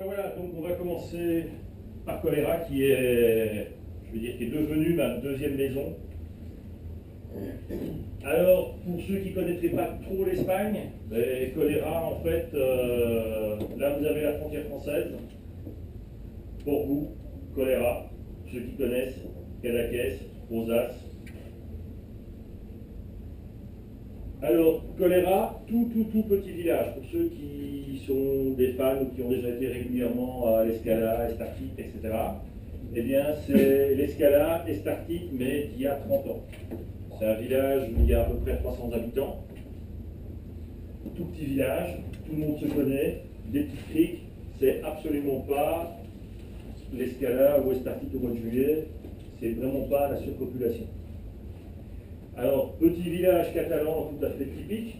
Voilà, donc on va commencer par choléra qui est, je veux dire, qui est devenu ma deuxième maison. Alors, pour ceux qui ne connaîtraient pas trop l'Espagne, choléra, en fait, là vous avez la frontière française. Pour vous, choléra, ceux qui connaissent, Cadaqués, Rosas. Alors, choléra, tout petit village, pour ceux qui sont des fans ou qui ont déjà été régulièrement à l'Escala, Estartit, etc. Eh bien, c'est l'Escala, Estartit, mais d'il y a 30 ans. C'est un village où il y a à peu près 300 habitants. Tout petit village, tout le monde se connaît, des petites criques. C'est absolument pas l'Escala ou Estartit au mois de juillet, c'est vraiment pas la surpopulation. Alors, petit village catalan tout à fait typique.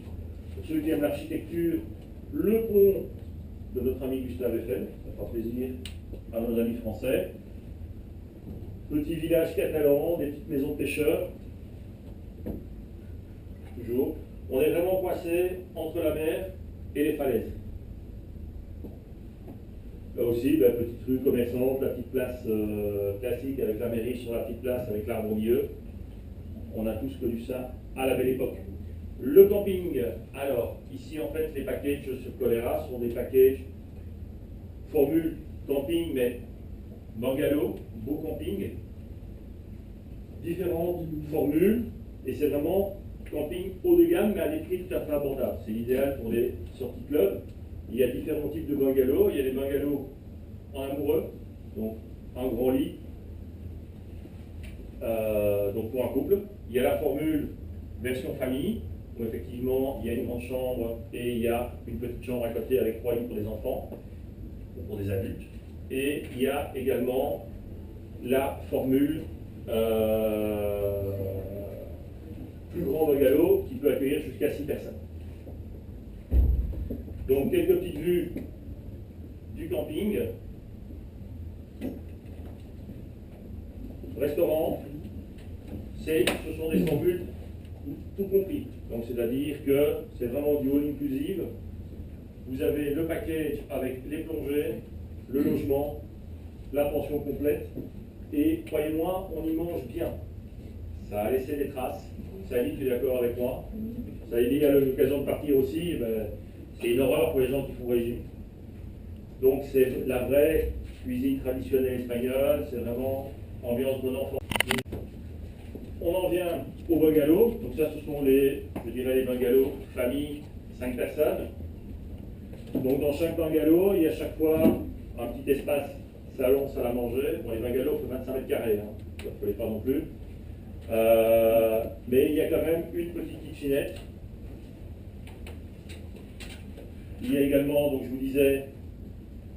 Pour ceux qui aiment l'architecture, le pont de notre ami Gustave Eiffel, ça fera plaisir à nos amis français. Petit village catalan, des petites maisons de pêcheurs. Toujours. On est vraiment coincé entre la mer et les falaises. Là aussi, petite rue commerçante, la petite place classique avec la mairie sur la petite place avec l'arbre au milieu. On a tous connu ça à la belle époque. Le camping, alors, ici en fait, les packages sur choléra sont des packages formule camping, mais bungalow, beau camping, différentes formules, et c'est vraiment camping haut de gamme, mais à des prix tout à fait abordables. C'est l'idéal pour les sorties club. Il y a différents types de bungalows. Il y a des bungalows en amoureux, donc un grand lit, donc pour un couple. Il y a la formule version famille, où effectivement il y a une grande chambre et il y a une petite chambre à côté avec 3 lits pour les enfants, ou pour des adultes. Et il y a également la formule plus grand bungalow qui peut accueillir jusqu'à 6 personnes. Donc quelques petites vues du camping. Restaurant, ce sont des formules tout compris. Donc c'est-à-dire que c'est vraiment du all inclusive. Vous avez le package avec les plongées, le logement, la pension complète. Et croyez-moi, on y mange bien. Ça a laissé des traces. Sally, tu es d'accord avec moi? Sally a l'occasion de partir aussi. C'est une horreur pour les gens qui font régime. Donc c'est la vraie cuisine traditionnelle espagnole. C'est vraiment ambiance bon enfant. On en vient au bungalow. Donc ça, ce sont les bungalows famille, 5 personnes. Donc dans chaque bungalow, il y a à chaque fois un petit espace salon, salle à manger. Bon, les bungalows font 25 mètres carrés, hein. Il ne faut pas non plus. Mais il y a quand même une petite kitchenette. Il y a également, donc je vous disais,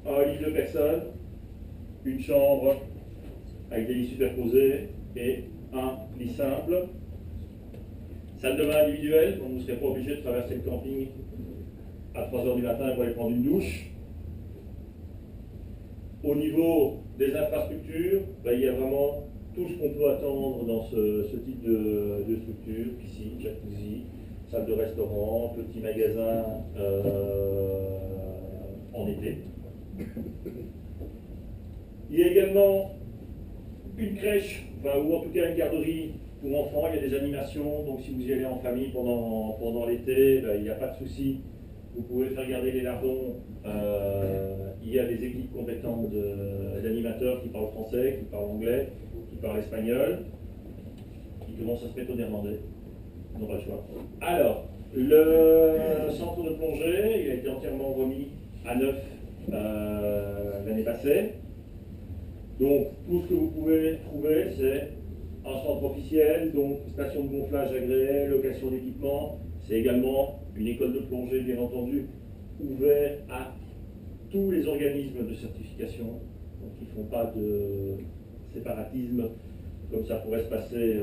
un lit de personnes, une chambre avec des lits superposés et un lit simple. Salle de bain individuelle, donc vous ne serez pas obligé de traverser le camping à 3 h du matin pour aller prendre une douche. Au niveau des infrastructures, il y a vraiment tout ce qu'on peut attendre dans ce type de structure, piscine, jacuzzi, salle de restaurant, petit magasin en été. Il y a également une crèche, ou en tout cas une garderie pour enfants. Il y a des animations, donc si vous y allez en famille pendant l'été, il n'y a pas de souci. Vous pouvez faire garder les lardons. Il y a des équipes compétentes d'animateurs qui parlent français, qui parlent anglais, qui parlent espagnol, qui commencent à se mettre au néerlandais. Ils n'ont pas le choix. Alors, le centre de plongée, il a été entièrement remis à neuf l'année passée. Donc, tout ce que vous pouvez trouver, c'est un centre officiel, donc station de gonflage agréée, location d'équipement. C'est également une école de plongée, bien entendu, ouverte à tous les organismes de certification, donc qui ne font pas de séparatisme, comme ça pourrait se passer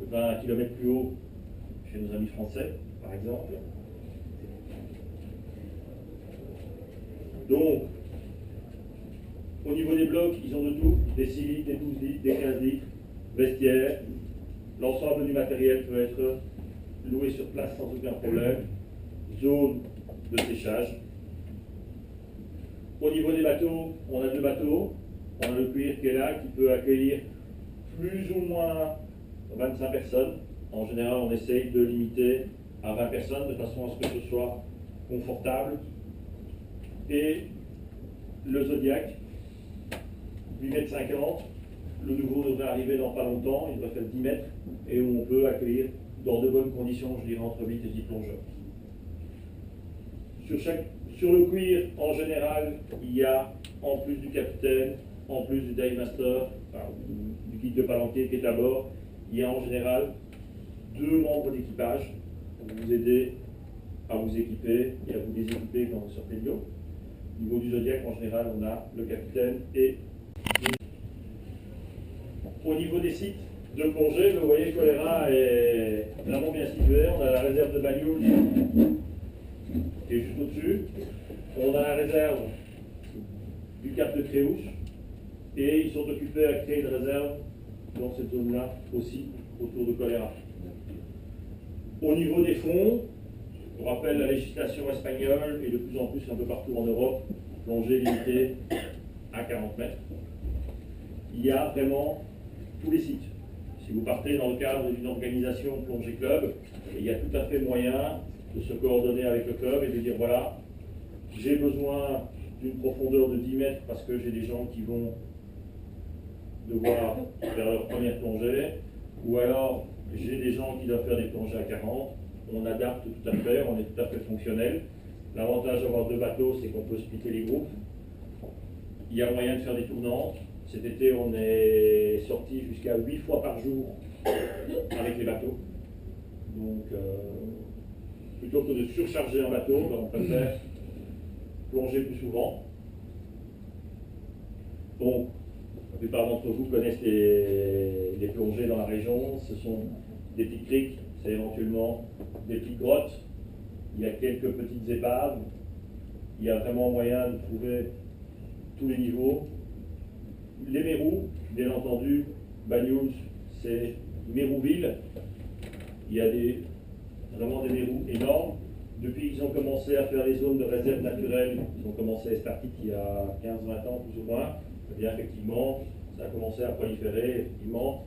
20 km plus haut chez nos amis français, par exemple. Donc, au niveau des blocs, ils ont de tout, des 6 litres, des 12 litres, des 15 litres, vestiaires. L'ensemble du matériel peut être loué sur place sans aucun problème. Zone de séchage. Au niveau des bateaux, on a 2 bateaux. On a le cuir qui est là, qui peut accueillir plus ou moins 25 personnes. En général, on essaye de limiter à 20 personnes de façon à ce que ce soit confortable. Et le Zodiac, 8,50 m. Le nouveau devrait arriver dans pas longtemps, il doit faire 10 mètres, et où on peut accueillir dans de bonnes conditions, je dirais entre 8 et 10 plongeurs. Sur le cuir, en général, il y a, en plus du capitaine, en plus du dive master, enfin, du guide de palanquet qui est à bord, il y a en général 2 membres d'équipage pour vous aider à vous équiper et à vous déséquiper quand vous sortez de l'eau. Au niveau du Zodiac, en général, on a le capitaine et au niveau des sites de plongée, vous voyez que Colera est vraiment bien situé. On a la réserve de Bagnoul qui est juste au-dessus. On a la réserve du Cap de Créouche. Et ils sont occupés à créer une réserve dans cette zone-là aussi, autour de Colera. Au niveau des fonds, je rappelle la législation espagnole et de plus en plus un peu partout en Europe, plongée limitée à 40 mètres. Il y a vraiment tous les sites. Si vous partez dans le cadre d'une organisation Plongée Club, il y a tout à fait moyen de se coordonner avec le club et de dire voilà, j'ai besoin d'une profondeur de 10 mètres parce que j'ai des gens qui vont devoir faire leur première plongée, ou alors j'ai des gens qui doivent faire des plongées à 40. On adapte tout à fait, on est tout à fait fonctionnel. L'avantage d'avoir 2 bateaux, c'est qu'on peut splitter les groupes. Il y a moyen de faire des tournantes. Cet été, on est sorti jusqu'à 8 fois par jour avec les bateaux. Donc, plutôt que de surcharger un bateau, on préfère plonger plus souvent. Donc, la plupart d'entre vous connaissent les plongées dans la région. Ce sont des petites criques, c'est éventuellement des petites grottes. Il y a quelques petites épaves. Il y a vraiment moyen de trouver tous les niveaux. Les Mérous, bien entendu, Bagnouls, c'est Mérouville. Il y a vraiment des Mérous énormes. Depuis qu'ils ont commencé à faire les zones de réserve naturelle, ils ont commencé à Estartit il y a 15-20 ans plus ou moins, eh bien effectivement, ça a commencé à proliférer. Effectivement,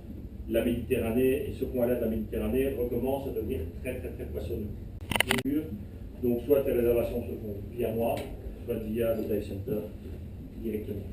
la Méditerranée et ce coin-là de la Méditerranée recommence à devenir très très très poissonneux. Donc soit les réservations se font via moi, soit via le dive center directement.